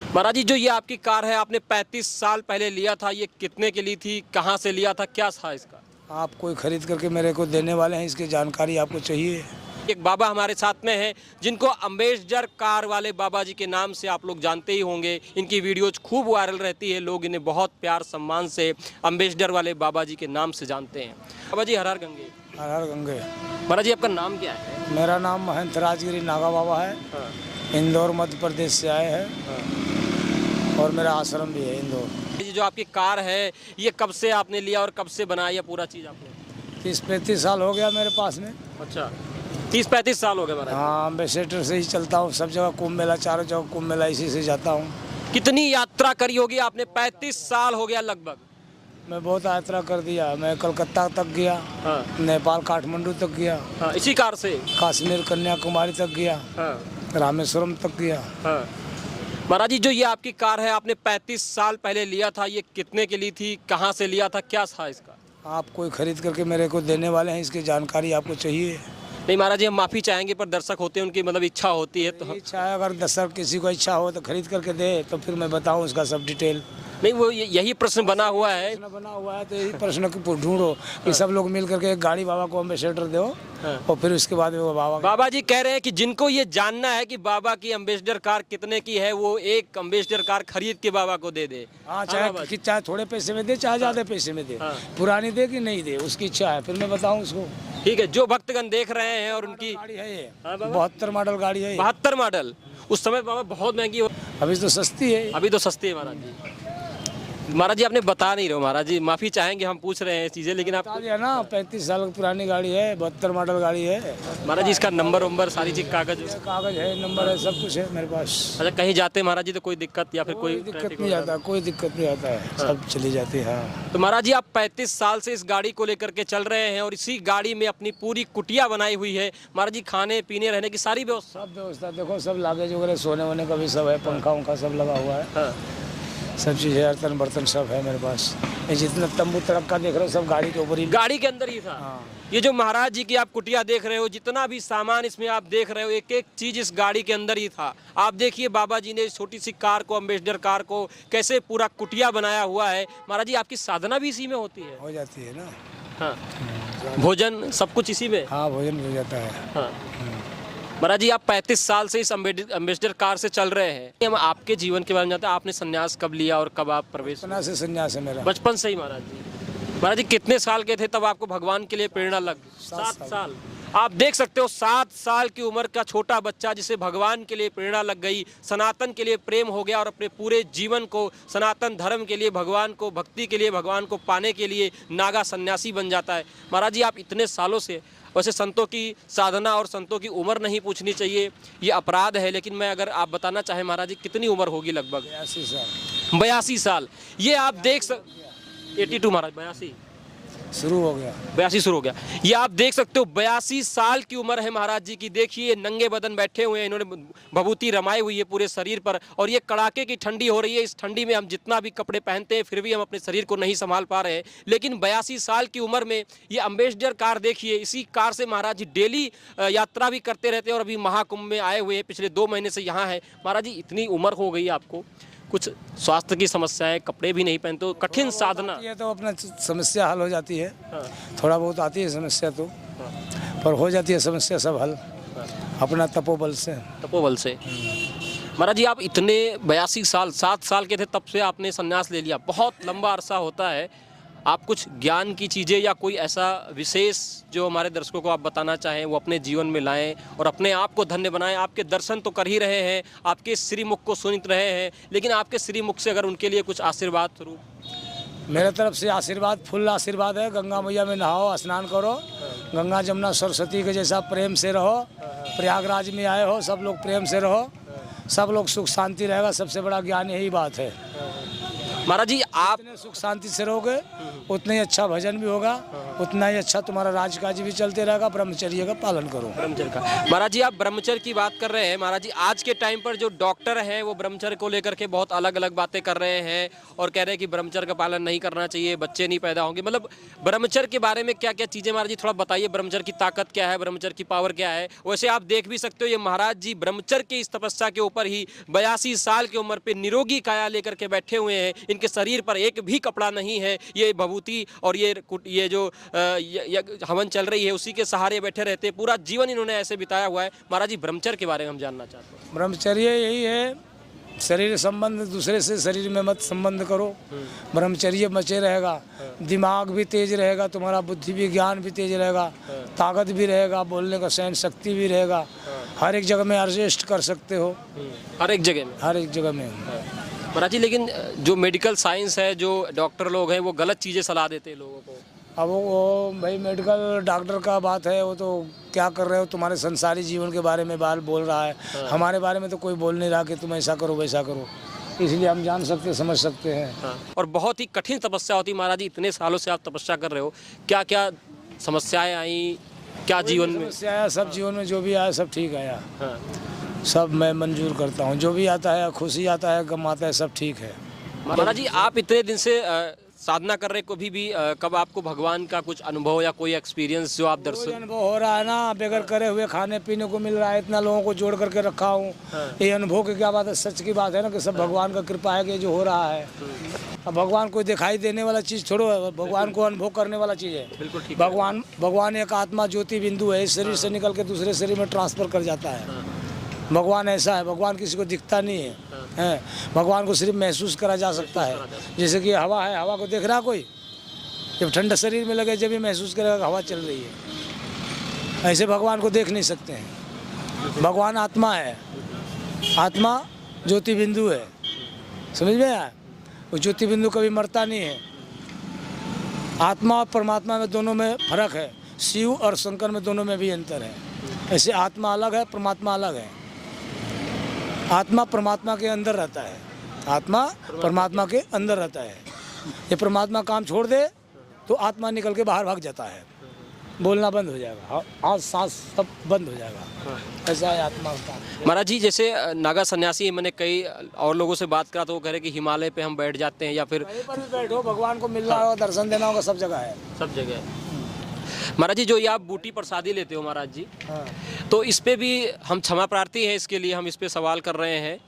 महाराज जी, जो ये आपकी कार है आपने 35 साल पहले लिया था, ये कितने की ली थी, कहाँ से लिया था, क्या था इसका? आप कोई खरीद करके मेरे को देने वाले हैं, इसकी जानकारी आपको चाहिए? एक बाबा हमारे साथ में हैं जिनको अम्बेसडर कार वाले बाबा जी के नाम से आप लोग जानते ही होंगे। इनकी वीडियोज खूब वायरल रहती है, लोग इन्हें बहुत प्यार सम्मान से अम्बेसडर वाले बाबा जी के नाम से जानते हैं। बाबा जी, हर हर गंगे। हर हर गंगे। महाराज जी, आपका नाम क्या है? मेरा नाम महंत राजगिरी नागा बाबा है। हाँ। इंदौर मध्य प्रदेश से आए हैं। हाँ। और मेरा आश्रम भी है इंदौर। ये जो आपकी कार है, ये कब से आपने लिया और कब से बनाया पूरा चीज़ आपने? 30-35 साल हो गया मेरे पास में। अच्छा, 30-35 साल हो गए महाराज। हाँ, अम्बेसडर से ही चलता हूँ, सब जगह कुंभ मेला, चारों जगह कुंभ मेला इसी से जाता हूँ। कितनी यात्रा करी होगी आपने? 35 साल हो गया लगभग। मैं बहुत यात्रा कर दिया। मैं कलकत्ता तक गया। हाँ। नेपाल काठमांडू तक गया। हाँ, इसी कार से। कश्मीर कन्याकुमारी तक गया। हाँ। रामेश्वरम तक गया। हाँ। महाराज जी, जो ये आपकी कार है आपने 35 साल पहले लिया था, ये कितने की ली थी, कहाँ से लिया था, क्या था इसका? आप कोई खरीद करके मेरे को देने वाले हैं, इसकी जानकारी आपको चाहिए? नहीं महाराज जी, हम माफ़ी चाहेंगे, पर दर्शक होते हैं, उनकी मतलब इच्छा होती है तो इच्छा है, अगर दर्शक किसी को इच्छा हो तो खरीद करके दे, तो फिर मैं बताऊं उसका सब डिटेल। नहीं, वो यही प्रश्न बना हुआ है। प्रश्न बना हुआ है तो यही प्रश्न को ढूंढो कि सब लोग मिल करके एक गाड़ी बाबा को अम्बेसडर दो। हाँ। और फिर उसके बाद वो बाबा जी कह रहे हैं कि जिनको ये जानना है कि बाबा की अम्बेसडर कार कितने की है, वो एक अम्बेसडर कार खरीद के बाबा को दे दे। हाँ, चाहे थोड़े पैसे में दे, चाहे ज्यादा पैसे में दे। हाँ। पुरानी दे कि नहीं दे, उसकी इच्छा है, फिर मैं बताऊं उसको। ठीक है, जो भक्तगण देख रहे हैं और उनकी गाड़ी है ये। हाँ बाबा? 72 मॉडल गाड़ी है ये। 72 मॉडल। उस समय बाबा बहुत महंगी हो, अभी तो सस्ती है। अभी तो सस्ती है महाराज जी। महाराज जी, आपने बता नहीं रहे हो महाराज जी, माफ़ी चाहेंगे, हम पूछ रहे हैं चीज़ें, लेकिन आप बता दिया ना, 35 साल की पुरानी गाड़ी है, 72 मॉडल गाड़ी है। महाराज जी, इसका नंबर वंबर सारी चीज़ कागज? कागज है, नंबर है, सब कुछ है मेरे पास। अच्छा, कहीं जाते हैं महाराज जी तो कोई दिक्कत या फिर कोई दिक्कत नहीं आता, कोई दिक्कत नहीं आता है, सब चली जाती है। हाँ। तो महाराज जी, आप 35 साल से इस गाड़ी को लेकर के चल रहे हैं और इसी गाड़ी में अपनी पूरी कुटिया बनाई हुई है महाराज जी, खाने पीने रहने की सारी व्यवस्था? सब व्यवस्था देखो, सब लागेज वगैरह, सोने वोने का भी सब है, पंखा उंखा सब लगा हुआ है। हाँ। सब चीज़ है, बर्तन बर्तन सब है मेरे पास। ये जितना तंबू तरक्का देख रहे हो, सब गाड़ी के ऊपर ही। गाड़ी के अंदर ही था? हाँ। ये जो महाराज जी की आप कुटिया देख रहे हो, जितना भी सामान इसमें आप देख रहे हो, एक एक चीज़ इस गाड़ी के अंदर ही था। आप देखिए बाबा जी ने इस छोटी सी कार को, अम्बेसडर कार को, कैसे पूरा कुटिया बनाया हुआ है। महाराज जी, आपकी साधना भी इसी में होती है? हो जाती है ना। हाँ। भोजन सब कुछ इसी में? हाँ, भोजन हो जाता है। हाँ। महाराज जी, आप 35 साल से इस अम्बेसडर कार से चल रहे हैं। हम आपके जीवन के बारे में जानते हैं, आपने संन्यास कब लिया और कब आप प्रवेश? बचपन से संन्यास है मेरा। बचपन से ही महाराज जी। महाराज जी, कितने साल के थे तब आपको भगवान के लिए प्रेरणा लग? 7 साल। आप देख सकते हो, 7 साल की उम्र का छोटा बच्चा जिसे भगवान के लिए प्रेरणा लग गई, सनातन के लिए प्रेम हो गया और अपने पूरे जीवन को सनातन धर्म के लिए, भगवान को, भक्ति के लिए, भगवान को पाने के लिए नागा सन्यासी बन जाता है। महाराज जी, आप इतने सालों से, वैसे संतों की साधना और संतों की उम्र नहीं पूछनी चाहिए, ये अपराध है, लेकिन मैं अगर आप बताना चाहें महाराज जी, कितनी उम्र होगी लगभग? 82 साल। 82 साल। ये आप देख 82 महाराज, 82 शुरू हो गया। 82 शुरू हो गया। ये आप देख सकते हो, 82 साल की उम्र है महाराज जी की। देखिए, नंगे बदन बैठे हुए हैं, इन्होंने भभूति रमाई हुई है पूरे शरीर पर, और ये कड़ाके की ठंडी हो रही है। इस ठंडी में हम जितना भी कपड़े पहनते हैं, फिर भी हम अपने शरीर को नहीं संभाल पा रहे हैं। लेकिन 82 साल की उम्र में ये अम्बेसडर कार देखिए, इसी कार से महाराज जी डेली यात्रा भी करते रहते हैं और अभी महाकुंभ में आए हुए हैं, पिछले 2 महीने से यहाँ है। महाराज जी, इतनी उम्र हो गई आपको, कुछ स्वास्थ्य की समस्याएं, कपड़े भी नहीं पहनते, तो कठिन साधना। ये तो अपना समस्या हल हो जाती है। हाँ। थोड़ा बहुत आती है समस्या तो, हाँ। पर हो जाती है समस्या सब हल। हाँ। अपना तपोबल से। तपोबल से। महाराज जी, आप इतने 82 साल, 7 साल के थे तब से आपने संन्यास ले लिया, बहुत लंबा अरसा होता है। आप कुछ ज्ञान की चीज़ें या कोई ऐसा विशेष जो हमारे दर्शकों को आप बताना चाहें, वो अपने जीवन में लाएं और अपने आप को धन्य बनाएं। आपके दर्शन तो कर ही रहे हैं, आपके श्रीमुख को सुन रहे हैं, लेकिन आपके श्रीमुख से अगर उनके लिए कुछ आशीर्वाद स्वरूप? मेरे तरफ से आशीर्वाद, फुल आशीर्वाद है। गंगा मैया में नहाओ, स्नान करो, गंगा जमुना सरस्वती के जैसा प्रेम से रहो। प्रयागराज में आए हो, सब लोग प्रेम से रहो, सब लोग सुख शांति रहेगा। सबसे बड़ा ज्ञान यही बात है। महाराज जी आप जितने सुख शांति से रहोगे उतना ही अच्छा भजन भी होगा, उतना ही अच्छा तुम्हारा राजकाज भी चलते रहेगा। ब्रह्मचर्य का पालन करो। ब्रह्मचर्य का, महाराज जी आप ब्रह्मचर्य की बात कर रहे हैं। महाराज जी आज के टाइम पर जो डॉक्टर हैं वो ब्रह्मचर्य को लेकर के बहुत अलग अलग बातें कर रहे हैं और कह रहे हैं कि ब्रह्मचर्य का पालन नहीं करना चाहिए, बच्चे नहीं पैदा होंगे। मतलब ब्रह्मचर्य के बारे में क्या क्या चीज़ें महाराज जी थोड़ा बताइए, ब्रह्मचर्य की ताकत क्या है, ब्रह्मचर्य की पावर क्या है। वैसे आप देख भी सकते हो ये महाराज जी ब्रह्मचर्य की इस तपस्या के ऊपर ही 82 साल की उम्र पे निरोगी काया लेकर के बैठे हुए हैं। इनके शरीर पर एक भी कपड़ा नहीं है। ये भभूति और ये जो हवन चल रही है उसी के सहारे बैठे रहते हैं। पूरा जीवन इन्होंने ऐसे बिताया हुआ है। महाराज जी ब्रह्मचर्य के बारे में हम जानना चाहते हैं। ब्रह्मचर्य यही है, शरीर संबंध दूसरे से शरीर में मत संबंध करो। ब्रह्मचर्य बचे रहेगा, दिमाग भी तेज रहेगा, तुम्हारा बुद्धि भी ज्ञान भी तेज रहेगा, ताकत भी रहेगा, बोलने का सहन शक्ति भी रहेगा। हर एक जगह में एडजस्ट कर सकते हो, हर एक जगह में, हर एक जगह में। महाराज जी लेकिन जो मेडिकल साइंस है, जो डॉक्टर लोग हैं वो गलत चीज़ें सलाह देते हैं लोगों को। अब वो भाई मेडिकल डॉक्टर का बात है, वो तो क्या कर रहे हो, तुम्हारे संसारी जीवन के बारे में बाल बोल रहा है। हमारे बारे में तो कोई बोल नहीं रहा कि तुम ऐसा करो वैसा करो, इसलिए हम जान सकते समझ सकते हैं। और बहुत ही कठिन तपस्या होती है महाराज जी, इतने सालों से आप तपस्या कर रहे हो, क्या क्या समस्याएं आई, क्या जीवन में समस्या आया? सब जीवन में जो भी आया सब ठीक आया, सब मैं मंजूर करता हूँ। जो भी आता है, खुशी आता है, गम आता है, सब ठीक है। महाराज जी आप इतने दिन से साधना कर रहे, कभी भी कब आपको भगवान का कुछ अनुभव या कोई एक्सपीरियंस जो आप दर्शन अनुभव हो रहा है ना, बगैर करे हुए खाने पीने को मिल रहा है, इतना लोगों को जोड़ करके रखा हूँ। ये अनुभव की क्या बात है, सच की बात है ना कि सब भगवान का कृपा है कि जो हो रहा है। अब भगवान को दिखाई देने वाला चीज़ छोड़ो, भगवान को अनुभव करने वाला चीज़ है। बिल्कुल ठीक। भगवान एक आत्मा ज्योति बिंदु है, इस शरीर से निकल के दूसरे शरीर में ट्रांसफर कर जाता है। भगवान ऐसा है, भगवान किसी को दिखता नहीं है, भगवान को सिर्फ महसूस करा जा सकता है। जैसे कि हवा है, हवा को देख रहा कोई, जब ठंडा शरीर में लगे जब भी महसूस करेगा हवा चल रही है। ऐसे भगवान को देख नहीं सकते हैं। भगवान आत्मा है, आत्मा ज्योति बिंदु है, समझ में आया? वो ज्योति बिंदु कभी मरता नहीं है। आत्मा और परमात्मा में दोनों में फर्क है, शिव और शंकर में दोनों में भी अंतर है। ऐसे आत्मा अलग है, परमात्मा अलग है। आत्मा परमात्मा के अंदर रहता है, आत्मा परमात्मा के अंदर रहता है। ये परमात्मा काम छोड़ दे तो आत्मा निकल के बाहर भाग जाता है, बोलना बंद हो जाएगा, आज सांस सब बंद हो जाएगा। ऐसा है आत्मा का। महाराज जी जैसे नागा सन्यासी, मैंने कई और लोगों से बात करा तो वो कह रहे कि हिमालय पे हम बैठ जाते हैं या फिर कहीं पर भी बैठो, भगवान को मिलना हो, दर्शन देना होगा, सब जगह है, सब जगह। महाराज जी जो ये आप बूटी प्रसादी लेते हो महाराज जी, तो इस पे भी हम क्षमा प्रार्थी हैं, इसके लिए हम इस पे सवाल कर रहे हैं